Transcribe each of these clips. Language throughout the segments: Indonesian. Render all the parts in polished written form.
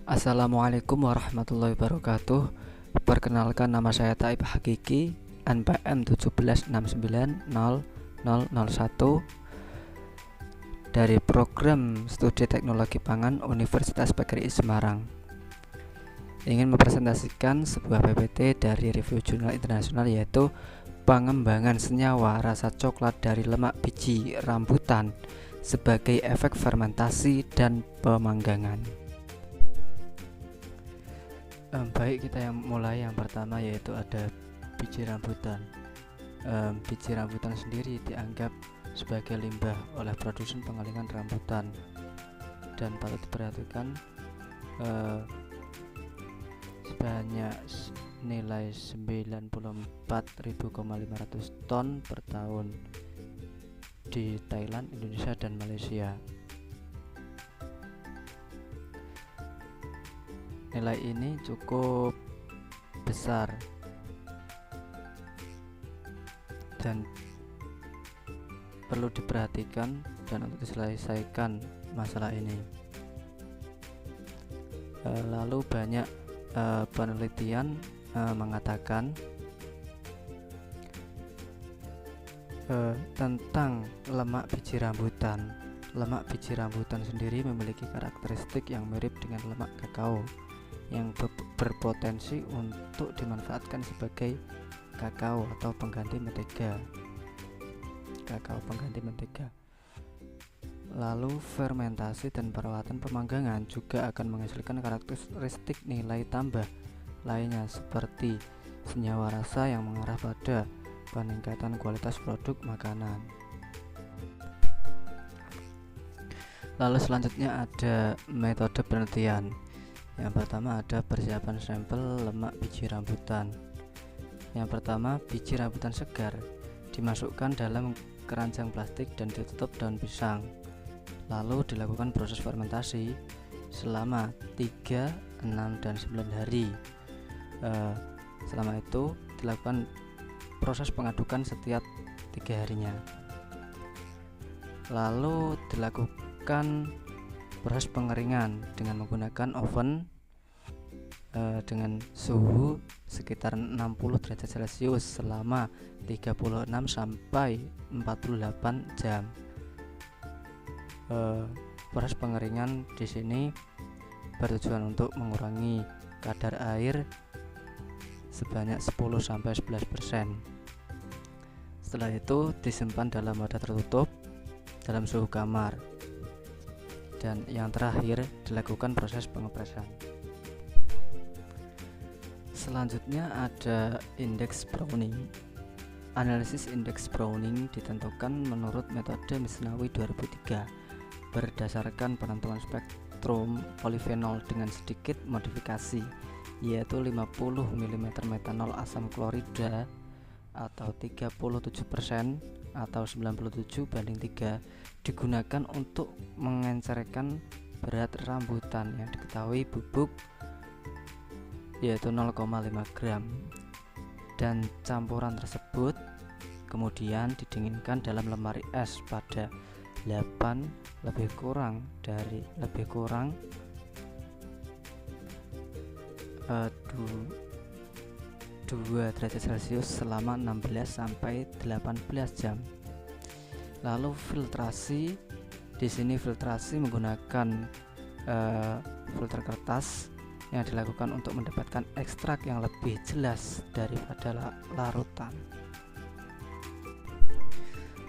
Assalamualaikum warahmatullahi wabarakatuh. Perkenalkan, nama saya Taib Hakiki, NPM 176900001 dari Program Studi Teknologi Pangan Universitas PGRI Semarang. Ingin mempresentasikan sebuah PPT dari review jurnal internasional, yaitu pengembangan senyawa rasa coklat dari lemak biji rambutan sebagai efek fermentasi dan pemanggangan. Baik, kita mulai yang pertama, yaitu ada biji rambutan. Biji rambutan sendiri dianggap sebagai limbah oleh produsen pengeringan rambutan, dan patut diperhatikan sebanyak nilai 94.500 ton per tahun di Thailand, Indonesia, dan Malaysia. Nilai ini cukup besar dan perlu diperhatikan dan untuk diselesaikan masalah ini. Lalu banyak penelitian mengatakan tentang lemak biji rambutan. Lemak biji rambutan sendiri memiliki karakteristik yang mirip dengan lemak kakao yang berpotensi untuk dimanfaatkan sebagai kakao atau pengganti mentega. Lalu fermentasi dan perawatan pemanggangan juga akan menghasilkan karakteristik nilai tambah lainnya, seperti senyawa rasa yang mengarah pada peningkatan kualitas produk makanan. Lalu selanjutnya ada metode penelitian. Yang pertama ada persiapan sampel lemak biji rambutan. Yang pertama, biji rambutan segar dimasukkan dalam keranjang plastik dan ditutup daun pisang. Lalu dilakukan proses fermentasi selama 3, 6, dan 9 hari. Selama itu dilakukan proses pengadukan setiap 3 harinya. Lalu dilakukan proses pengeringan dengan menggunakan oven dengan suhu sekitar 60 derajat Celcius selama 36 sampai 48 jam. Proses pengeringan di sini bertujuan untuk mengurangi kadar air sebanyak 10 sampai 11%. Setelah itu disimpan dalam wadah tertutup dalam suhu kamar. Dan yang terakhir dilakukan proses pengepresan. Selanjutnya ada indeks Browning. Analisis indeks Browning ditentukan menurut metode Misnawi 2003 berdasarkan penentuan spektrum polifenol dengan sedikit modifikasi, yaitu 50 mm metanol asam klorida atau 37% atau 97:3 digunakan untuk mengencerkan berat rambutan yang diketahui bubuk, yaitu 0,5 gram, dan campuran tersebut kemudian didinginkan dalam lemari es pada 8 lebih kurang 2 derajat Celcius selama 16 sampai 18 jam. Lalu filtrasi, di sini filtrasi menggunakan filter kertas yang dilakukan untuk mendapatkan ekstrak yang lebih jelas daripada larutan.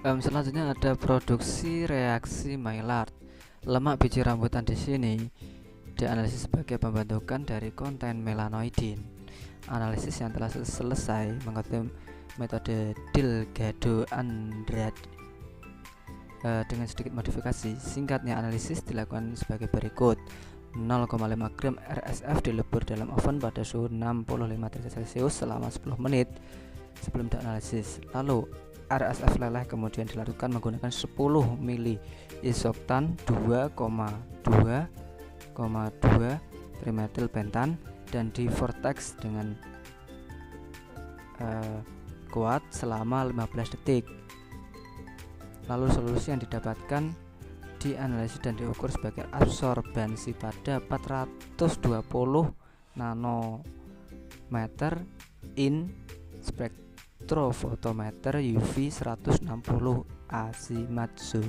Selanjutnya ada produksi reaksi Maillard. Lemak biji rambutan di sini dianalisis sebagai pembentukan dari konten melanoidin. Analisis yang telah selesai menggunakan metode Delgado-Andrade dengan sedikit modifikasi. Singkatnya, analisis dilakukan sebagai berikut: 0,5 gram RSF dilebur dalam oven pada suhu 65 derajat Celcius selama 10 menit sebelum dianalisis. Lalu RSF leleh kemudian dilarutkan menggunakan 10 mili isoktan 2,2 trimetilpentan dan di vortex dengan kuat selama 15 detik. Lalu solusi yang didapatkan dianalisis dan diukur sebagai absorbansi pada 420 nanometer in spektrofotometer UV 160 Azimatsu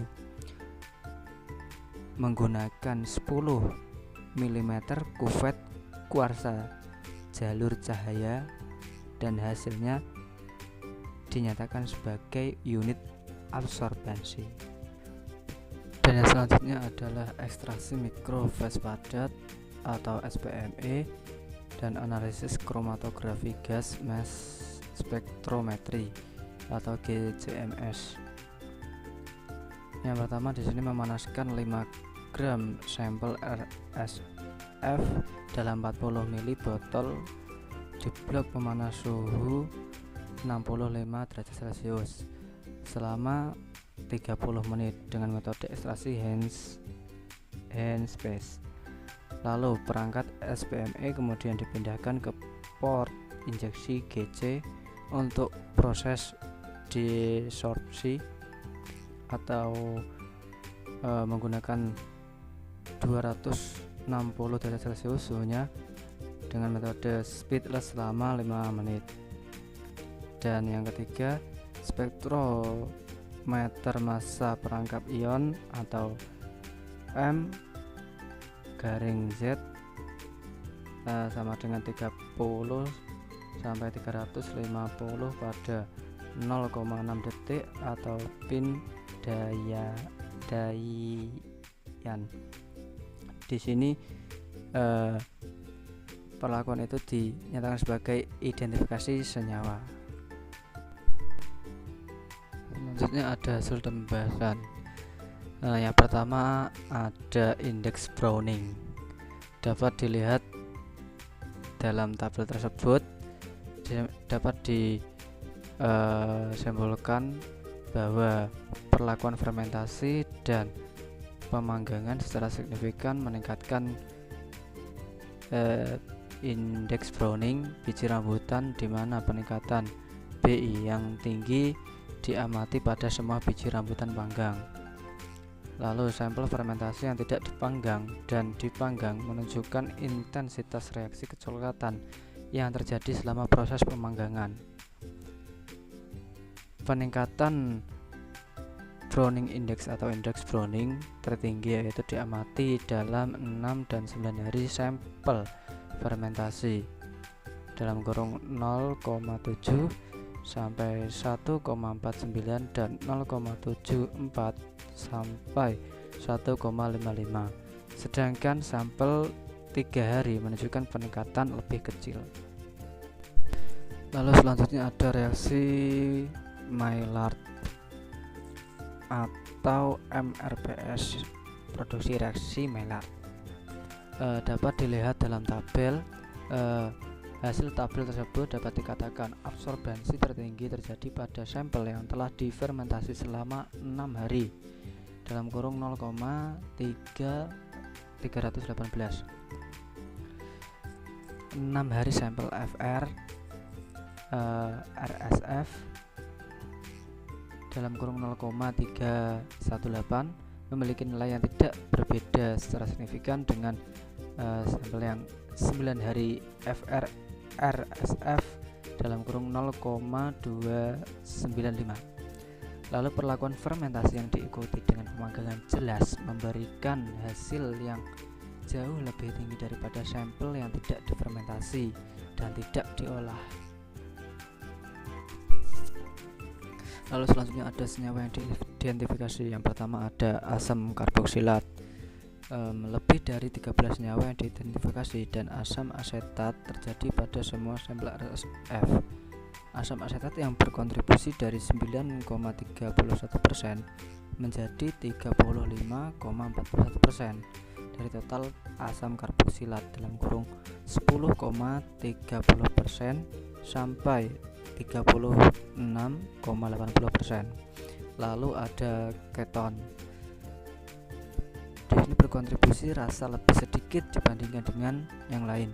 menggunakan 10 mm kuvet kuarsa jalur cahaya, dan hasilnya dinyatakan sebagai unit absorbansi. Dan yang selanjutnya adalah ekstraksi mikrofase padat atau SPME dan analisis kromatografi gas mass spektrometri atau GCMS. Yang pertama di sini memanaskan 5 gram sampel RSF dalam 40 ml botol di blok pemanas suhu 65 derajat Celcius selama 30 menit dengan metode ekstraksi hand space. Lalu perangkat SPME kemudian dipindahkan ke port injeksi GC untuk proses desorpsi atau menggunakan 260 derajat Celcius suhunya dengan metode speedless selama 5 menit. Dan yang ketiga, spektrometer massa perangkap ion atau M/Z sama dengan 30 sampai 350 pada 0,6 detik atau pin Dayan. Di sini perlakuan itu dinyatakan sebagai identifikasi senyawa. Selanjutnya ada hasil pembahasan. Yang pertama ada indeks Browning. Dapat dilihat dalam tabel tersebut, dapat disimbolkan bahwa perlakuan fermentasi dan pemanggangan secara signifikan meningkatkan indeks Browning biji rambutan, di mana peningkatan BI yang tinggi diamati pada semua biji rambutan panggang. Lalu sampel fermentasi yang tidak dipanggang dan dipanggang menunjukkan intensitas reaksi kecoklatan yang terjadi selama proses pemanggangan. Peningkatan Browning Index atau indeks Browning tertinggi yaitu diamati dalam 6 dan 9 hari sampel fermentasi dalam kurung 0,7 sampai 1,49 dan 0,74 sampai 1,55. Sedangkan sampel 3 hari menunjukkan peningkatan lebih kecil. Lalu selanjutnya ada reaksi Maillard atau MRPS, produksi reaksi Maillard. Dapat dilihat dalam tabel. Hasil tabel tersebut dapat dikatakan absorbansi tertinggi terjadi pada sampel yang telah difermentasi selama 6 hari dalam kurung 0,318. 6 hari sampel FR RSF dalam kurung 0,318 memiliki nilai yang tidak berbeda secara signifikan dengan sampel yang 9 hari FR RSF dalam kurung 0,295. Lalu perlakuan fermentasi yang diikuti dengan pemanggangan jelas memberikan hasil yang jauh lebih tinggi daripada sampel yang tidak difermentasi dan tidak diolah. Lalu selanjutnya ada senyawa yang diidentifikasi. Yang pertama ada asam karboksilat. Lebih dari 13 senyawa yang diidentifikasi dan asam asetat terjadi pada semua sampel RSF. Asam asetat yang berkontribusi dari 9,31% menjadi 35,41% dari total asam karboksilat dalam kurung 10,30% sampai 36,80%. Lalu ada keton. Di sini berkontribusi rasa lebih sedikit dibandingkan dengan yang lain.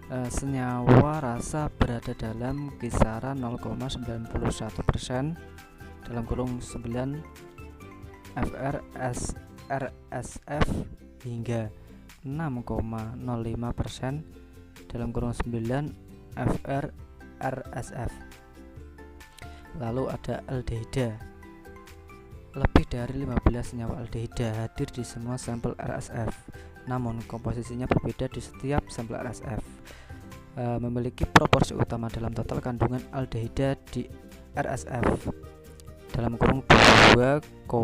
Senyawa rasa berada dalam kisaran 0,91% dalam kurung 9 FRSF hingga 6,05% dalam kurung 9 FRSF. Lalu ada aldehida. Lebih dari 15 senyawa aldehida hadir di semua sampel RSF, namun komposisinya berbeda di setiap sampel RSF. Memiliki proporsi utama dalam total kandungan aldehida di RSF dalam kurung 2,68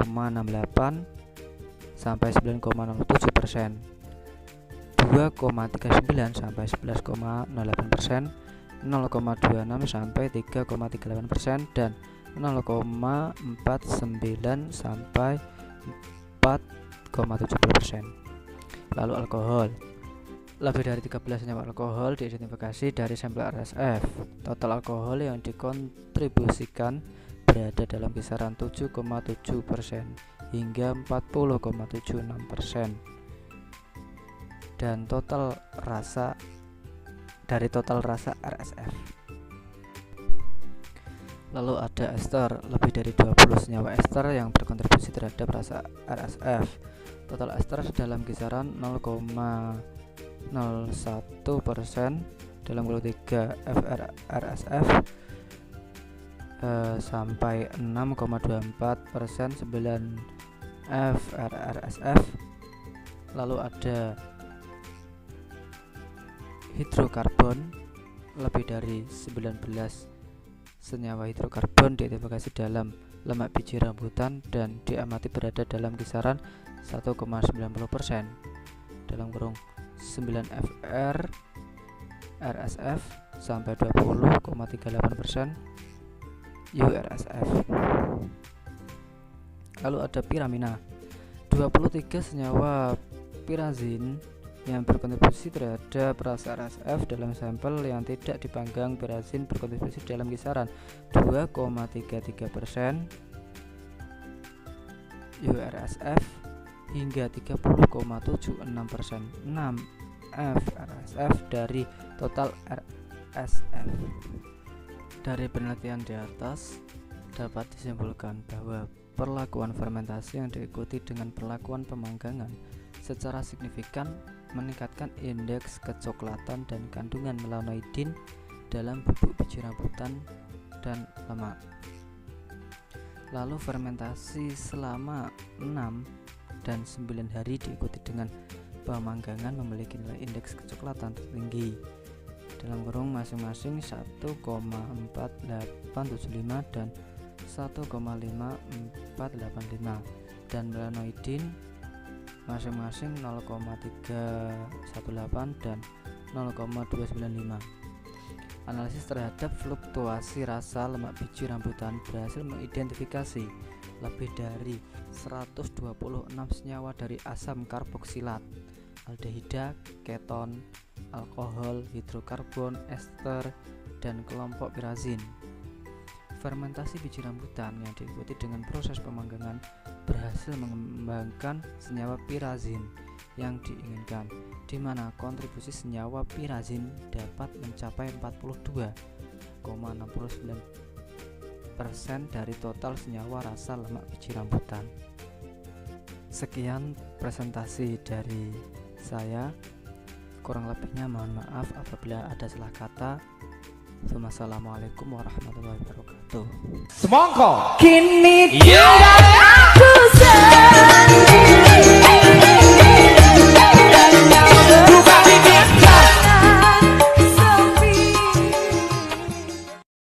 sampai 9,07%, 2,39 sampai 11,08%, 0,26 sampai 3,38%, dan 0,49 sampai 4,70%. Lalu alkohol. Lebih dari 13 senyawa alkohol diidentifikasi dari sampel RSF. Total alkohol yang dikontribusikan berada dalam kisaran 7,7% hingga 40,76%. Dan total rasa dari total rasa RSF. Lalu ada ester. Lebih dari 20 senyawa ester yang berkontribusi terhadap rasa RSF. Total ester dalam kisaran 0,01% dalam kurung 3 FRSF sampai 6,24% 9 FRSF. Lalu ada hidrokarbon. Lebih dari 19 senyawa hidrokarbon diidentifikasi dalam lemak biji rambutan dan diamati berada dalam kisaran 1,90% dalam kurung 9 FR RSF sampai 20,38% URSF. Lalu ada piramina. 23 senyawa pirazin yang berkontribusi terhadap rasa RSF dalam sampel yang tidak dipanggang. Pirazin berkontribusi dalam kisaran 2,33% URSF hingga 30,76% 6 FRSF dari total RSF. Dari penelitian di atas dapat disimpulkan bahwa perlakuan fermentasi yang diikuti dengan perlakuan pemanggangan secara signifikan meningkatkan indeks kecoklatan dan kandungan melanoidin dalam bubuk biji rambutan dan lemak. Lalu fermentasi selama 6 dan 9 hari diikuti dengan pemanggangan memiliki nilai indeks kecoklatan tertinggi dalam kurung masing-masing 1,4875 dan 1,5485 dan melanoidin masing-masing 0,318 dan 0,295. Analisis terhadap fluktuasi rasa lemak biji rambutan berhasil mengidentifikasi lebih dari 126 senyawa dari asam karboksilat, aldehida, keton, alkohol, hidrokarbon, ester, dan kelompok pirazin. Fermentasi biji rambutan yang diikuti dengan proses pemanggangan berhasil mengembangkan senyawa pirazin yang diinginkan, di mana kontribusi senyawa pirazin dapat mencapai 42,69% dari total senyawa rasa lemak biji rambutan. Sekian presentasi dari saya, kurang lebihnya mohon maaf apabila ada salah kata. Wassalamualaikum warahmatullahi wabarakatuh. Semongko kini tidak aku